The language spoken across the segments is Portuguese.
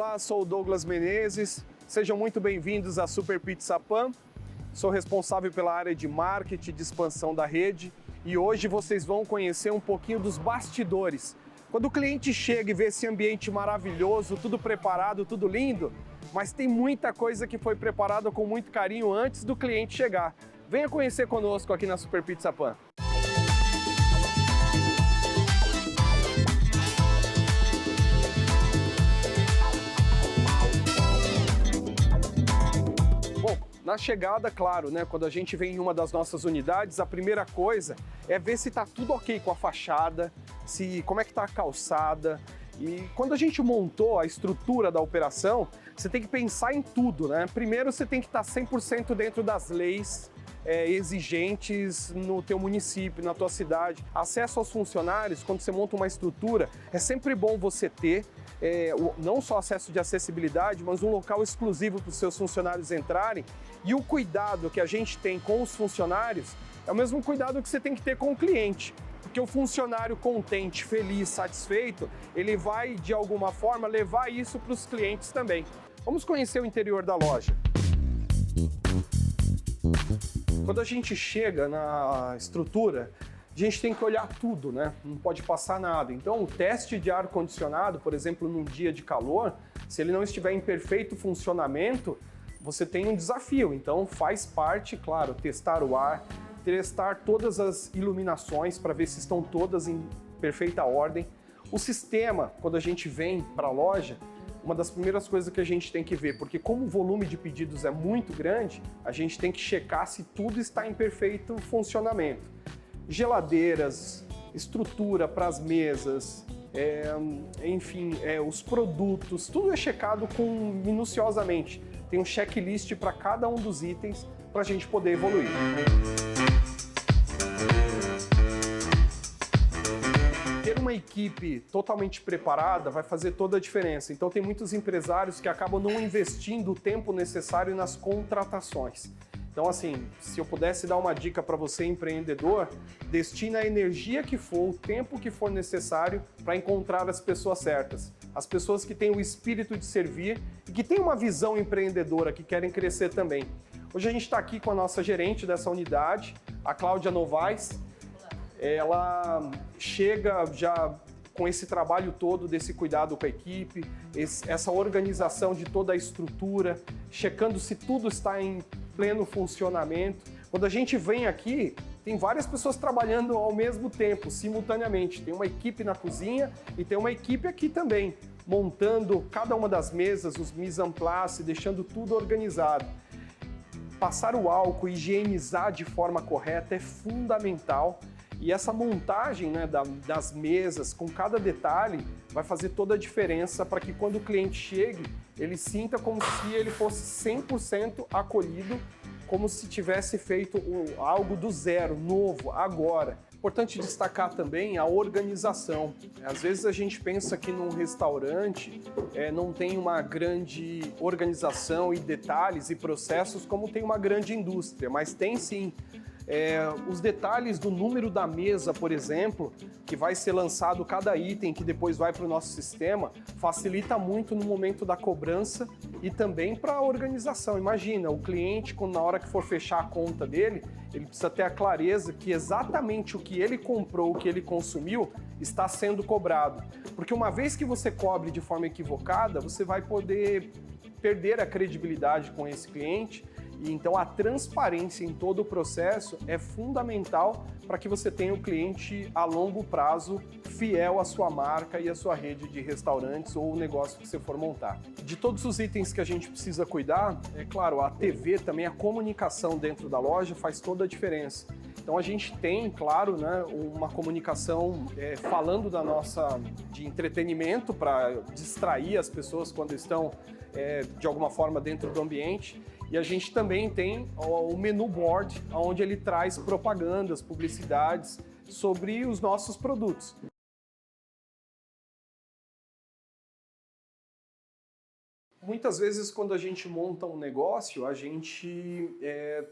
Olá, sou o Douglas Menezes, sejam muito bem-vindos à Super Pizza Pan. Sou responsável pela área de marketing e de expansão da rede e hoje vocês vão conhecer um pouquinho dos bastidores. Quando o cliente chega e vê esse ambiente maravilhoso, tudo preparado, tudo lindo, mas tem muita coisa que foi preparada com muito carinho antes do cliente chegar. Venha conhecer conosco aqui na Super Pizza Pan. Na chegada, claro, né, quando a gente vem em uma das nossas unidades, a primeira coisa é ver se está tudo ok com a fachada, como é que está a calçada. E quando a gente montou a estrutura da operação, você tem que pensar em tudo, né? Primeiro você tem que estar 100% dentro das leis exigentes no teu município, na tua cidade. Acesso aos funcionários, quando você monta uma estrutura, é sempre bom você ter não só acesso de acessibilidade, mas um local exclusivo para os seus funcionários entrarem. E o cuidado que a gente tem com os funcionários é o mesmo cuidado que você tem que ter com o cliente. Porque o funcionário contente, feliz, satisfeito, ele vai, de alguma forma, levar isso para os clientes também. Vamos conhecer o interior da loja. Quando a gente chega na estrutura, a gente tem que olhar tudo, né? Não pode passar nada. Então, o teste de ar-condicionado, por exemplo, num dia de calor, se ele não estiver em perfeito funcionamento, você tem um desafio. Então, faz parte, claro, testar o ar, testar todas as iluminações para ver se estão todas em perfeita ordem. O sistema, quando a gente vem para a loja, uma das primeiras coisas que a gente tem que ver, porque como o volume de pedidos é muito grande, a gente tem que checar se tudo está em perfeito funcionamento. Geladeiras, estrutura para as mesas, enfim, os produtos, tudo é checado minuciosamente. Tem um checklist para cada um dos itens para a gente poder evoluir. Ter uma equipe totalmente preparada vai fazer toda a diferença. Então tem muitos empresários que acabam não investindo o tempo necessário nas contratações. Então assim, se eu pudesse dar uma dica para você empreendedor, destina a energia que for, o tempo que for necessário para encontrar as pessoas certas. As pessoas que têm o espírito de servir e que têm uma visão empreendedora, que querem crescer também. Hoje a gente está aqui com a nossa gerente dessa unidade, a Cláudia Novaes. Ela chega já com esse trabalho todo desse cuidado com a equipe, essa organização de toda a estrutura, checando se tudo está em pleno funcionamento. Quando a gente vem aqui, tem várias pessoas trabalhando ao mesmo tempo, simultaneamente. Tem uma equipe na cozinha e tem uma equipe aqui também, montando cada uma das mesas, os mise en place, deixando tudo organizado. Passar o álcool, higienizar de forma correta é fundamental. E essa montagem, né, das mesas, com cada detalhe, vai fazer toda a diferença para que quando o cliente chegue, ele sinta como se ele fosse 100% acolhido, como se tivesse feito algo do zero, novo, agora. Importante destacar também a organização. Às vezes a gente pensa que num restaurante não tem uma grande organização e detalhes e processos como tem uma grande indústria, mas tem sim. Os detalhes do número da mesa, por exemplo, que vai ser lançado cada item que depois vai para o nosso sistema, facilita muito no momento da cobrança e também para a organização. Imagina, o cliente, na hora que for fechar a conta dele, ele precisa ter a clareza que exatamente o que ele comprou, o que ele consumiu, está sendo cobrado. Porque uma vez que você cobre de forma equivocada, você vai poder perder a credibilidade com esse cliente. E então a transparência em todo o processo é fundamental para que você tenha um cliente a longo prazo fiel à sua marca e à sua rede de restaurantes ou o negócio que você for montar. De todos os itens que a gente precisa cuidar, é claro, a TV também, a comunicação dentro da loja faz toda a diferença. Então a gente tem, claro, né, uma comunicação falando de entretenimento para distrair as pessoas quando estão de alguma forma dentro do ambiente. E a gente também tem o menu board, onde ele traz propagandas, publicidades sobre os nossos produtos. Muitas vezes, quando a gente monta um negócio, a gente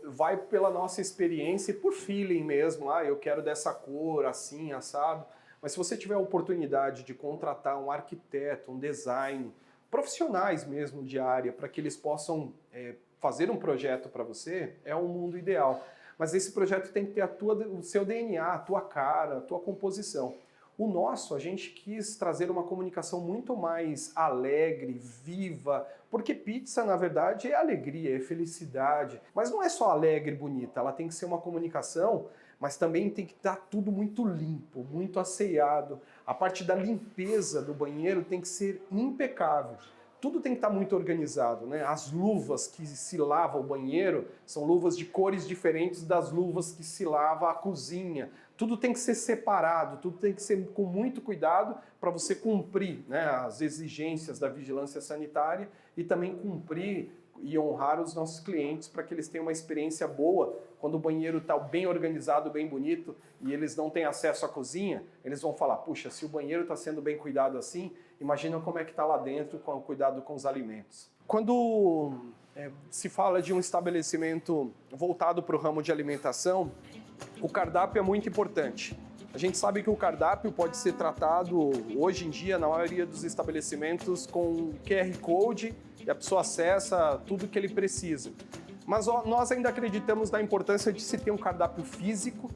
vai pela nossa experiência e por feeling mesmo. Eu quero dessa cor, assim, assado. Mas se você tiver a oportunidade de contratar um arquiteto, um design, profissionais mesmo de área, para que eles possam fazer um projeto para você, é um mundo ideal. Mas esse projeto tem que ter o seu DNA, a tua cara, a tua composição. O nosso, a gente quis trazer uma comunicação muito mais alegre, viva, porque pizza, na verdade, é alegria, é felicidade. Mas não é só alegre e bonita, ela tem que ser uma comunicação, mas também tem que estar tudo muito limpo, muito asseado. A parte da limpeza do banheiro tem que ser impecável. Tudo tem que estar muito organizado, né? As luvas que se lava o banheiro são luvas de cores diferentes das luvas que se lava a cozinha. Tudo tem que ser separado, tudo tem que ser com muito cuidado para você cumprir, né, as exigências da vigilância sanitária e também cumprir e honrar os nossos clientes para que eles tenham uma experiência boa. Quando o banheiro está bem organizado, bem bonito e eles não têm acesso à cozinha, eles vão falar, puxa, se o banheiro está sendo bem cuidado assim, imagina como é que está lá dentro com o cuidado com os alimentos. Quando se fala de um estabelecimento voltado para o ramo de alimentação, o cardápio é muito importante. A gente sabe que o cardápio pode ser tratado hoje em dia na maioria dos estabelecimentos com QR Code e a pessoa acessa tudo que ele precisa. Mas nós ainda acreditamos na importância de se ter um cardápio físico.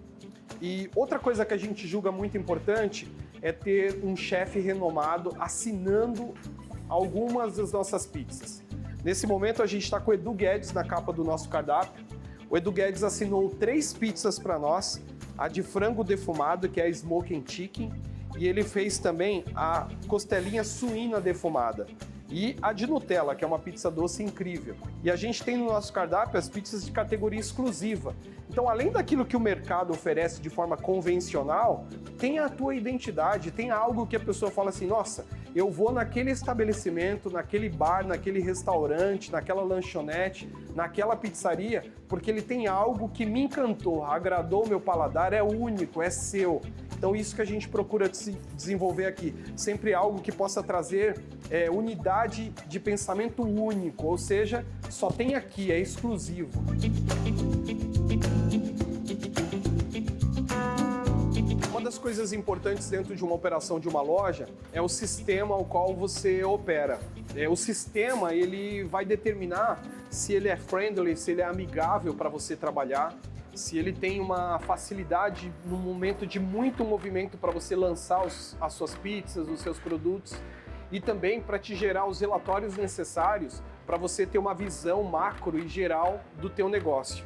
E outra coisa que a gente julga muito importante é ter um chefe renomado assinando algumas das nossas pizzas. Nesse momento a gente está com o Edu Guedes na capa do nosso cardápio. O Edu Guedes assinou 3 pizzas para nós, a de frango defumado, que é a Smoking Chicken, e ele fez também a costelinha suína defumada. E a de Nutella, que é uma pizza doce incrível. E a gente tem no nosso cardápio as pizzas de categoria exclusiva. Então, além daquilo que o mercado oferece de forma convencional, tem a tua identidade, tem algo que a pessoa fala assim, nossa, eu vou naquele estabelecimento, naquele bar, naquele restaurante, naquela lanchonete, naquela pizzaria, porque ele tem algo que me encantou, agradou o meu paladar, é único, é seu. Então isso que a gente procura desenvolver aqui, sempre algo que possa trazer unidade de pensamento único, ou seja, só tem aqui, é exclusivo. Uma das coisas importantes dentro de uma operação de uma loja é o sistema ao qual você opera. O sistema ele vai determinar se ele é friendly, se ele é amigável para você trabalhar, se ele tem uma facilidade no momento de muito movimento para você lançar as suas pizzas, os seus produtos e também para te gerar os relatórios necessários para você ter uma visão macro e geral do teu negócio.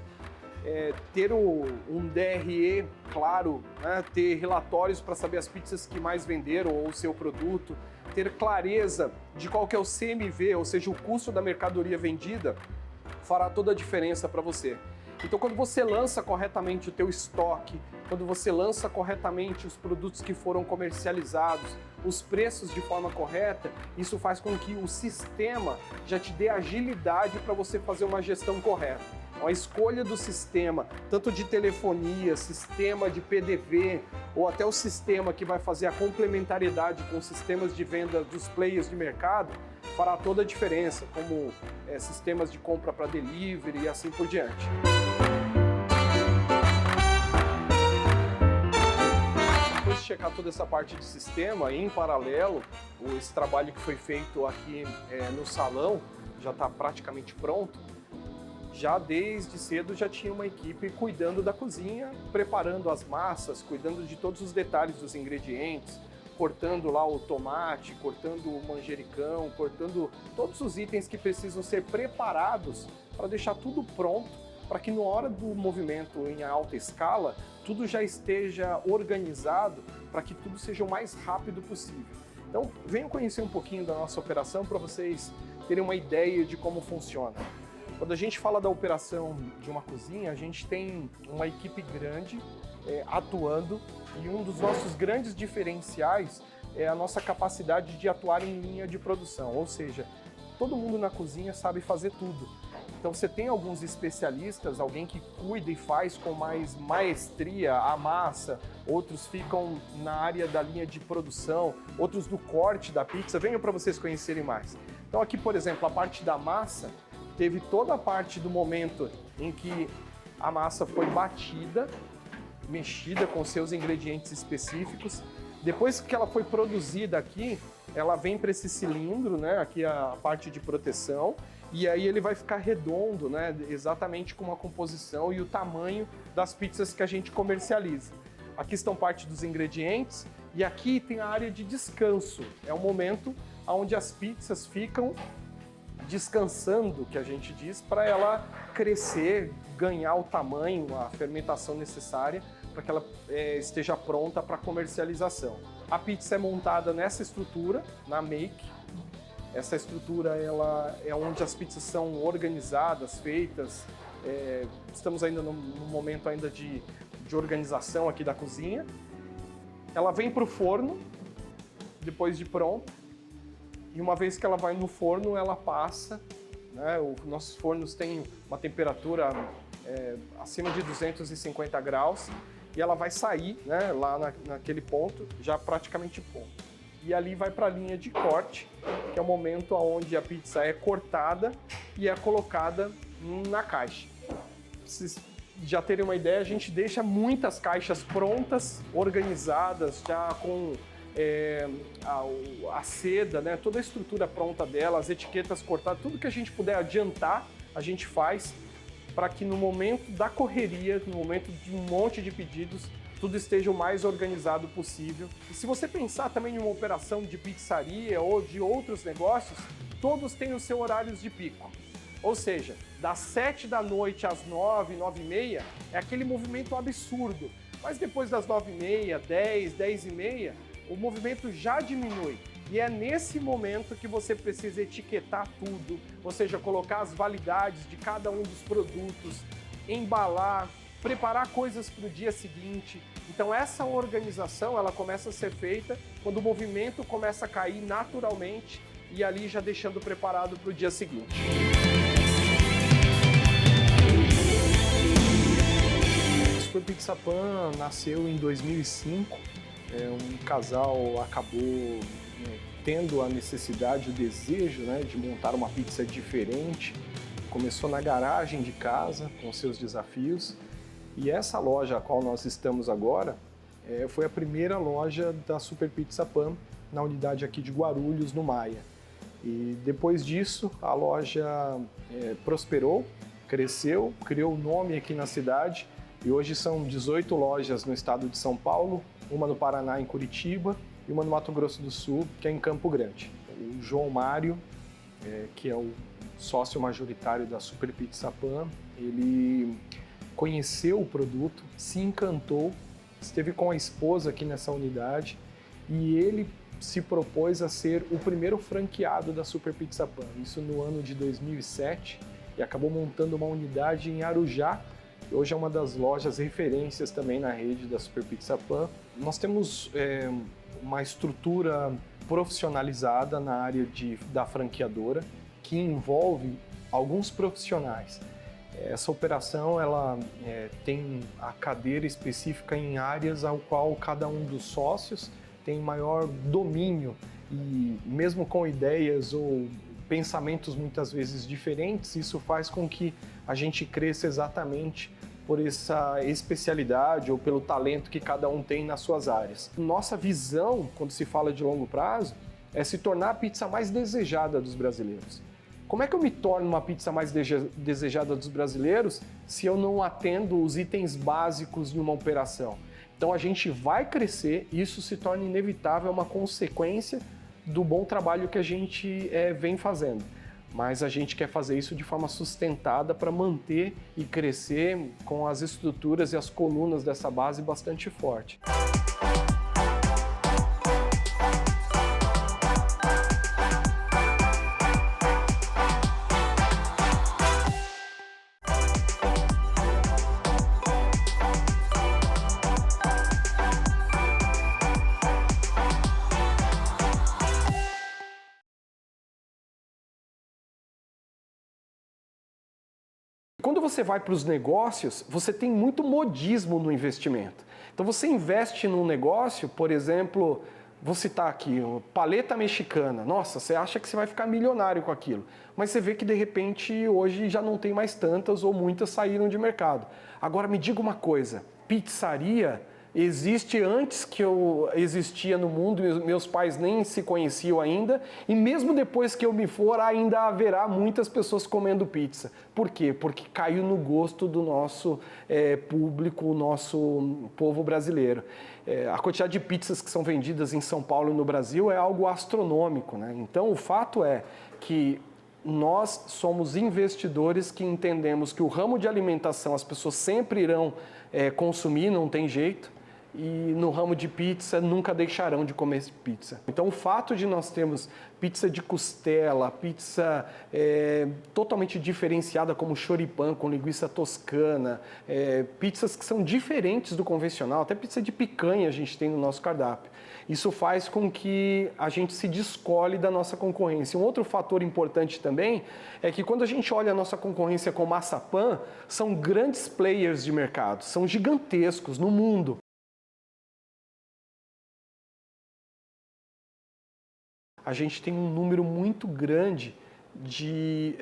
Ter um DRE claro, né? Ter relatórios para saber as pizzas que mais venderam ou o seu produto, ter clareza de qual que é o CMV, ou seja, o custo da mercadoria vendida, fará toda a diferença para você. Então, quando você lança corretamente o teu estoque, quando você lança corretamente os produtos que foram comercializados, os preços de forma correta, isso faz com que o sistema já te dê agilidade para você fazer uma gestão correta. A escolha do sistema, tanto de telefonia, sistema de PDV, ou até o sistema que vai fazer a complementariedade com os sistemas de venda dos players de mercado, fará toda a diferença, como sistemas de compra para delivery e assim por diante. Depois de checar toda essa parte de sistema, em paralelo, esse trabalho que foi feito aqui no salão já está praticamente pronto. Já desde cedo já tinha uma equipe cuidando da cozinha, preparando as massas, cuidando de todos os detalhes dos ingredientes, cortando lá o tomate, cortando o manjericão, cortando todos os itens que precisam ser preparados para deixar tudo pronto, para que na hora do movimento em alta escala, tudo já esteja organizado para que tudo seja o mais rápido possível. Então, venham conhecer um pouquinho da nossa operação para vocês terem uma ideia de como funciona. Quando a gente fala da operação de uma cozinha, a gente tem uma equipe grande atuando e um dos nossos grandes diferenciais é a nossa capacidade de atuar em linha de produção, ou seja, todo mundo na cozinha sabe fazer tudo. Então você tem alguns especialistas, alguém que cuida e faz com mais maestria a massa, outros ficam na área da linha de produção, outros do corte da pizza, venham para vocês conhecerem mais. Então aqui, por exemplo, a parte da massa, teve toda a parte do momento em que a massa foi batida, mexida com seus ingredientes específicos. Depois que ela foi produzida aqui, ela vem para esse cilindro, né? Aqui a parte de proteção, e aí ele vai ficar redondo, né? Exatamente com a composição e o tamanho das pizzas que a gente comercializa. Aqui estão parte dos ingredientes e aqui tem a área de descanso. É o momento onde as pizzas ficam descansando, que a gente diz, para ela crescer, ganhar o tamanho, a fermentação necessária para que ela esteja pronta para comercialização. A pizza é montada nessa estrutura, na make. Essa estrutura ela é onde as pizzas são organizadas, feitas. Estamos ainda no momento ainda de organização aqui da cozinha. Ela vem para o forno, depois de pronta, e uma vez que ela vai no forno, ela passa, né? Os nossos fornos têm uma temperatura acima de 250 graus, e ela vai sair, né, lá naquele ponto, já praticamente pronta. E ali vai para a linha de corte, que é o momento onde a pizza é cortada e é colocada na caixa. Vocês já terem uma ideia, a gente deixa muitas caixas prontas, organizadas, já com a seda, né, toda a estrutura pronta dela, as etiquetas cortadas, tudo que a gente puder adiantar, a gente faz para que no momento da correria, no momento de um monte de pedidos, tudo esteja o mais organizado possível. E se você pensar também em uma operação de pizzaria ou de outros negócios, todos têm os seus horários de pico. Ou seja, das 7 da noite às 9, 9 e meia, é aquele movimento absurdo. Mas depois das 9 e meia, 10, 10 e meia, o movimento já diminui. E é nesse momento que você precisa etiquetar tudo, ou seja, colocar as validades de cada um dos produtos, embalar, preparar coisas para o dia seguinte. Então essa organização ela começa a ser feita quando o movimento começa a cair naturalmente e ali já deixando preparado para o dia seguinte. A Super Pizza Pan nasceu em 2005. Um casal acabou tendo a necessidade, o desejo, né, de montar uma pizza diferente. Começou na garagem de casa, com seus desafios. E essa loja a qual nós estamos agora foi a primeira loja da Super Pizza Pan na unidade aqui de Guarulhos, no Maia. E depois disso, a loja prosperou, cresceu, criou nome aqui na cidade. E hoje são 18 lojas no estado de São Paulo, uma no Paraná, em Curitiba, e uma no Mato Grosso do Sul, que é em Campo Grande. O João Mário, que é o sócio majoritário da Super Pizza Pan, ele conheceu o produto, se encantou, esteve com a esposa aqui nessa unidade e ele se propôs a ser o primeiro franqueado da Super Pizza Pan, isso no ano de 2007, e acabou montando uma unidade em Arujá. Hoje é uma das lojas referências também na rede da Super Pizza Pan. Nós temos uma estrutura profissionalizada na área da franqueadora, que envolve alguns profissionais. Essa operação ela tem a cadeira específica em áreas ao qual cada um dos sócios tem maior domínio e mesmo com ideias ou pensamentos muitas vezes diferentes, isso faz com que a gente cresça exatamente por essa especialidade ou pelo talento que cada um tem nas suas áreas. Nossa visão, quando se fala de longo prazo, é se tornar a pizza mais desejada dos brasileiros. Como é que eu me torno uma pizza mais desejada dos brasileiros se eu não atendo os itens básicos de uma operação? Então a gente vai crescer e isso se torna inevitável, é uma consequência do bom trabalho que a gente vem fazendo. Mas a gente quer fazer isso de forma sustentada para manter e crescer com as estruturas e as colunas dessa base bastante forte. Quando você vai para os negócios, você tem muito modismo no investimento. Então você investe num negócio, por exemplo, vou citar aqui, paleta mexicana. Nossa, você acha que você vai ficar milionário com aquilo. Mas você vê que de repente hoje já não tem mais tantas ou muitas saíram de mercado. Agora me diga uma coisa, pizzaria existe antes que eu existia no mundo, meus pais nem se conheciam ainda, e mesmo depois que eu me for, ainda haverá muitas pessoas comendo pizza. Por quê? Porque caiu no gosto do nosso público, o nosso povo brasileiro. A quantidade de pizzas que são vendidas em São Paulo e no Brasil é algo astronômico, né? Então, o fato é que nós somos investidores que entendemos que o ramo de alimentação as pessoas sempre irão consumir, não tem jeito, e no ramo de pizza nunca deixarão de comer pizza. Então o fato de nós termos pizza de costela, pizza totalmente diferenciada como choripan, com linguiça toscana, pizzas que são diferentes do convencional, até pizza de picanha a gente tem no nosso cardápio. Isso faz com que a gente se descole da nossa concorrência. Um outro fator importante também é que quando a gente olha a nossa concorrência com Massapã, são grandes players de mercado, são gigantescos no mundo. A gente tem um número muito grande de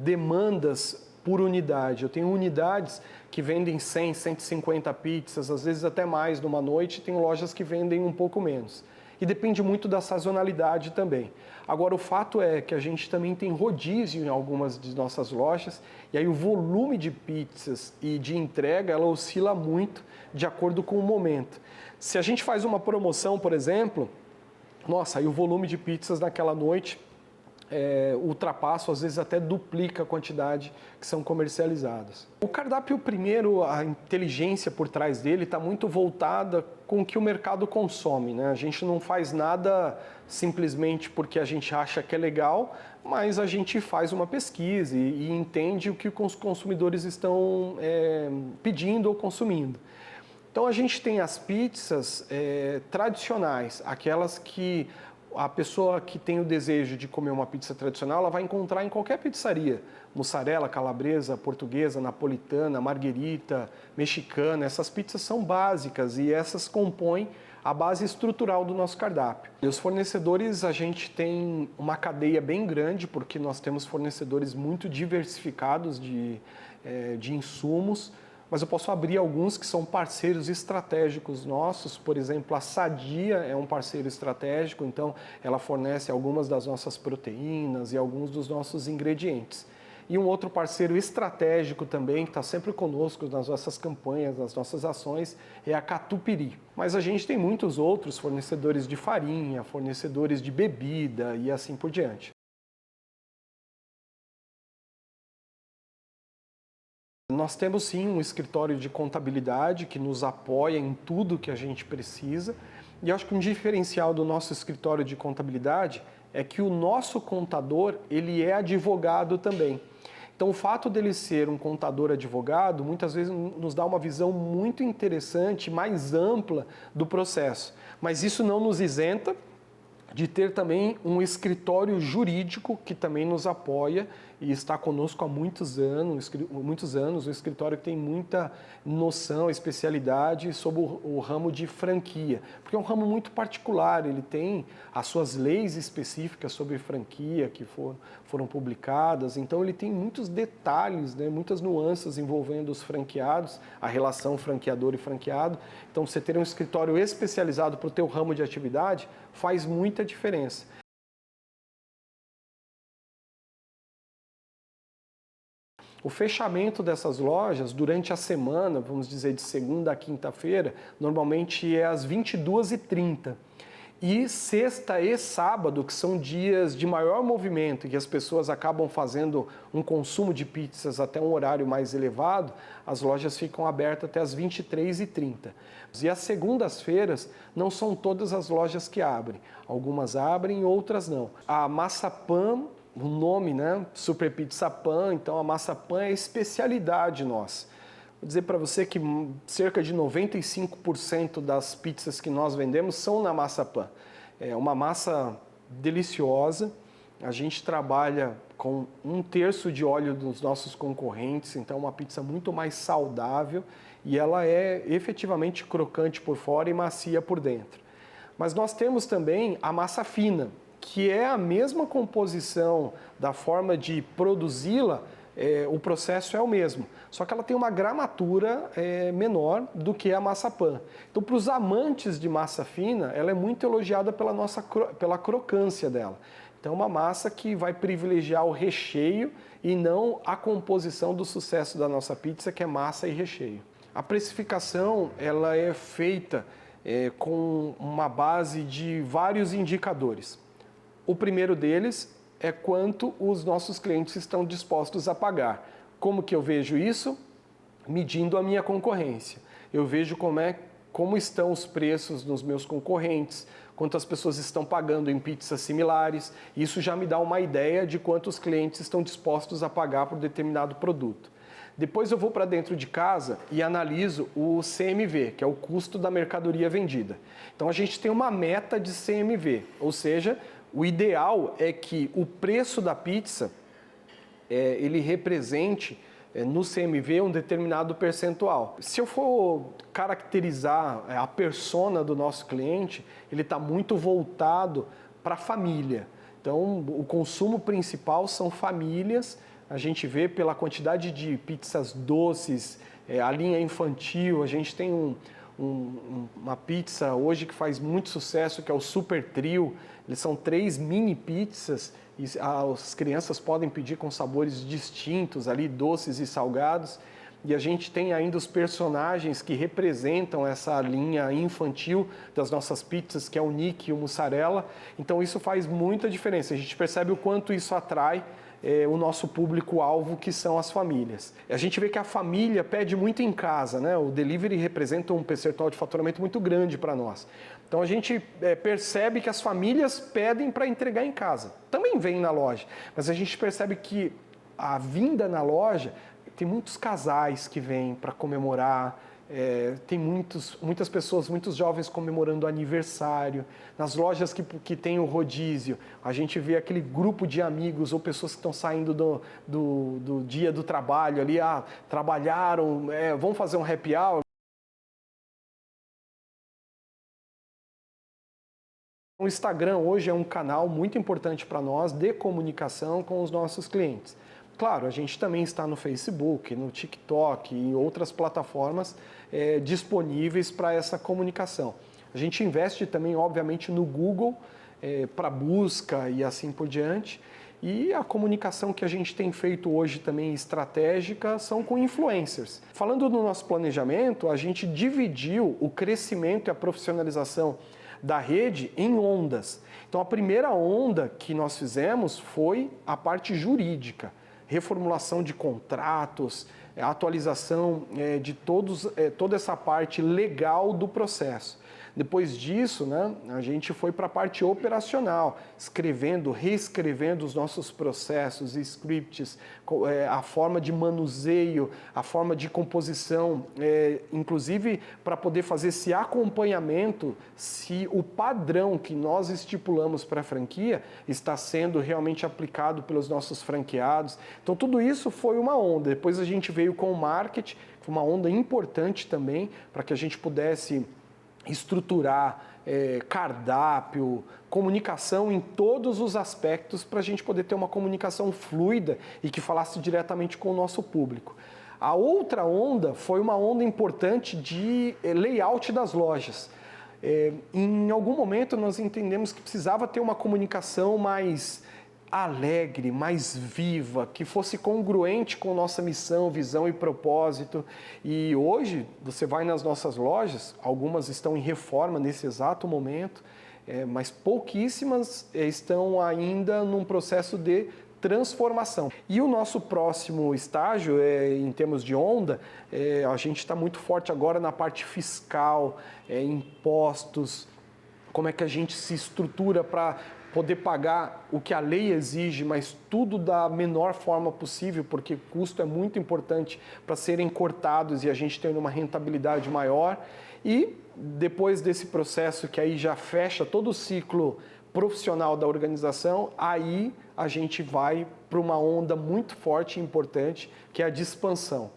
demandas por unidade. Eu tenho unidades que vendem 100, 150 pizzas, às vezes até mais numa noite, tem lojas que vendem um pouco menos. E depende muito da sazonalidade também. Agora, o fato é que a gente também tem rodízio em algumas de nossas lojas, e aí o volume de pizzas e de entrega, ela oscila muito de acordo com o momento. Se a gente faz uma promoção, por exemplo, nossa, aí o volume de pizzas naquela noite ultrapassa, às vezes até duplica a quantidade que são comercializadas. O cardápio, primeiro, a inteligência por trás dele está muito voltada com o que o mercado consome, né? A gente não faz nada simplesmente porque a gente acha que é legal, mas a gente faz uma pesquisa e entende o que os consumidores estão pedindo ou consumindo. Então a gente tem as pizzas tradicionais, aquelas que a pessoa que tem o desejo de comer uma pizza tradicional, ela vai encontrar em qualquer pizzaria. Mussarela, calabresa, portuguesa, napolitana, marguerita, mexicana, essas pizzas são básicas e essas compõem a base estrutural do nosso cardápio. E os fornecedores, a gente tem uma cadeia bem grande, porque nós temos fornecedores muito diversificados de insumos, mas eu posso abrir alguns que são parceiros estratégicos nossos. Por exemplo, a Sadia é um parceiro estratégico, então ela fornece algumas das nossas proteínas e alguns dos nossos ingredientes. E um outro parceiro estratégico também, que está sempre conosco nas nossas campanhas, nas nossas ações, é a Catupiry. Mas a gente tem muitos outros fornecedores de farinha, fornecedores de bebida e assim por diante. Nós temos sim um escritório de contabilidade que nos apoia em tudo que a gente precisa. E eu acho que um diferencial do nosso escritório de contabilidade é que o nosso contador, ele é advogado também. Então o fato dele ser um contador advogado, muitas vezes nos dá uma visão muito interessante, mais ampla do processo. Mas isso não nos isenta de ter também um escritório jurídico que também nos apoia e está conosco há muitos anos, um escritório que tem muita noção, especialidade sobre o ramo de franquia, porque é um ramo muito particular, ele tem as suas leis específicas sobre franquia que foram publicadas, então ele tem muitos detalhes, né, muitas nuances envolvendo os franqueados, a relação franqueador e franqueado. Então você ter um escritório especializado para o teu ramo de atividade faz muita diferença. O fechamento dessas lojas durante a semana, vamos dizer de segunda a quinta-feira, normalmente é às 22h30. E sexta e sábado, que são dias de maior movimento, que as pessoas acabam fazendo um consumo de pizzas até um horário mais elevado, as lojas ficam abertas até às 23h30. E as segundas-feiras não são todas as lojas que abrem. Algumas abrem, outras não. A Massapã, o nome, né? Super Pizza Pan, então a Massapã é a especialidade nossa. Vou dizer para você que cerca de 95% das pizzas que nós vendemos são na Massapã. É uma massa deliciosa, a gente trabalha com 1/3 de óleo dos nossos concorrentes, então é uma pizza muito mais saudável e ela é efetivamente crocante por fora e macia por dentro. Mas nós temos também a massa fina, que é a mesma composição da forma de produzi-la, o processo é o mesmo, só que ela tem uma gramatura menor do que a massa pan. Então, para os amantes de massa fina, ela é muito elogiada pela crocância dela. Então, é uma massa que vai privilegiar o recheio e não a composição do sucesso da nossa pizza, que é massa e recheio. A precificação ela é feita com uma base de vários indicadores. O primeiro deles é quanto os nossos clientes estão dispostos a pagar. Como que eu vejo isso? Medindo a minha concorrência. Eu vejo como estão os preços nos meus concorrentes, quantas pessoas estão pagando em pizzas similares. Isso já me dá uma ideia de quantos clientes estão dispostos a pagar por determinado produto. Depois eu vou para dentro de casa e analiso o CMV, que é o custo da mercadoria vendida. Então a gente tem uma meta de CMV, ou seja, o ideal é que o preço da pizza ele represente no CMV um determinado percentual. Se eu for caracterizar a persona do nosso cliente, ele está muito voltado para a família. Então o consumo principal são famílias. A gente vê pela quantidade de pizzas doces, a linha infantil, a gente tem uma pizza hoje que faz muito sucesso, que é o Super Trio. Eles são 3 mini pizzas e as crianças podem pedir com sabores distintos, ali doces e salgados. E a gente tem ainda os personagens que representam essa linha infantil das nossas pizzas, que é o Nick e o Mussarela. Então isso faz muita diferença. A gente percebe o quanto isso atrai o nosso público-alvo, que são as famílias. A gente vê que a família pede muito em casa, né? O delivery representa um percentual de faturamento muito grande para nós. Então a gente percebe que as famílias pedem para entregar em casa. Também vem na loja, mas a gente percebe que a vinda na loja tem muitos casais que vêm para comemorar. Tem muitas pessoas, muitos jovens comemorando aniversário. Nas lojas que tem o rodízio, a gente vê aquele grupo de amigos ou pessoas que estão saindo do dia do trabalho ali, trabalharam, vão fazer um happy hour. O Instagram hoje é um canal muito importante para nós de comunicação com os nossos clientes. Claro, a gente também está no Facebook, no TikTok e outras plataformas disponíveis para essa comunicação. A gente investe também, obviamente, no Google para busca e assim por diante. E a comunicação que a gente tem feito hoje também estratégica são com influencers. Falando do nosso planejamento, a gente dividiu o crescimento e a profissionalização da rede em ondas. Então a primeira onda que nós fizemos foi a parte jurídica. Reformulação de contratos, atualização de toda essa parte legal do processo. Depois disso, né, a gente foi para a parte operacional, reescrevendo os nossos processos, scripts, a forma de manuseio, a forma de composição, inclusive para poder fazer esse acompanhamento, se o padrão que nós estipulamos para a franquia está sendo realmente aplicado pelos nossos franqueados. Então tudo isso foi uma onda. Depois a gente veio com o marketing, foi uma onda importante também para que a gente pudesse estruturar cardápio, comunicação em todos os aspectos para a gente poder ter uma comunicação fluida e que falasse diretamente com o nosso público. A outra onda foi uma onda importante de layout das lojas. Em algum momento nós entendemos que precisava ter uma comunicação mais alegre, mais viva, que fosse congruente com nossa missão, visão e propósito. E hoje, você vai nas nossas lojas, algumas estão em reforma nesse exato momento, mas pouquíssimas estão ainda num processo de transformação. E o nosso próximo estágio, em termos de onda, a gente está muito forte agora na parte fiscal, impostos, como é que a gente se estrutura para poder pagar o que a lei exige, mas tudo da menor forma possível, porque custo é muito importante para serem cortados e a gente ter uma rentabilidade maior. E depois desse processo que aí já fecha todo o ciclo profissional da organização, aí a gente vai para uma onda muito forte e importante, que é a de expansão.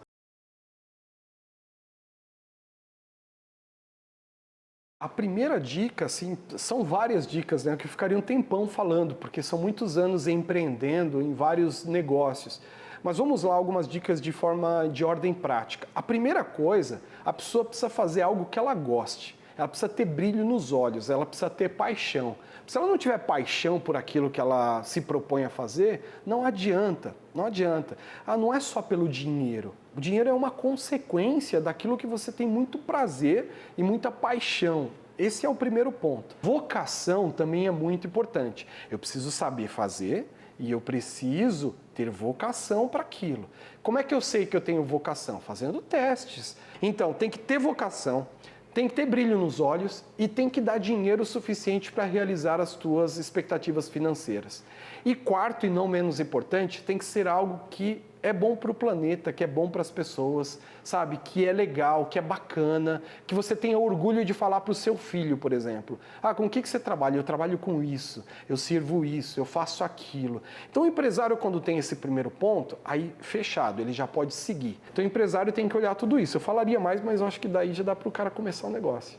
A primeira dica, assim, são várias dicas, né, que eu ficaria um tempão falando, porque são muitos anos empreendendo em vários negócios. Mas vamos lá, algumas dicas de ordem prática. A primeira coisa, a pessoa precisa fazer algo que ela goste. Ela precisa ter brilho nos olhos, ela precisa ter paixão. Se ela não tiver paixão por aquilo que ela se propõe a fazer, não adianta, não adianta. Não é só pelo dinheiro. O dinheiro é uma consequência daquilo que você tem muito prazer e muita paixão. Esse é o primeiro ponto. Vocação também é muito importante. Eu preciso saber fazer e eu preciso ter vocação para aquilo. Como é que eu sei que eu tenho vocação? Fazendo testes. Então, tem que ter vocação, tem que ter brilho nos olhos e tem que dar dinheiro suficiente para realizar as tuas expectativas financeiras. E quarto, e não menos importante, tem que ser algo que é bom para o planeta, que é bom para as pessoas, sabe? Que é legal, que é bacana, que você tenha orgulho de falar para o seu filho, por exemplo. Com o que você trabalha? Eu trabalho com isso, eu sirvo isso, eu faço aquilo. Então o empresário, quando tem esse primeiro ponto, aí fechado, ele já pode seguir. Então o empresário tem que olhar tudo isso. Eu falaria mais, mas eu acho que daí já dá para o cara começar o negócio.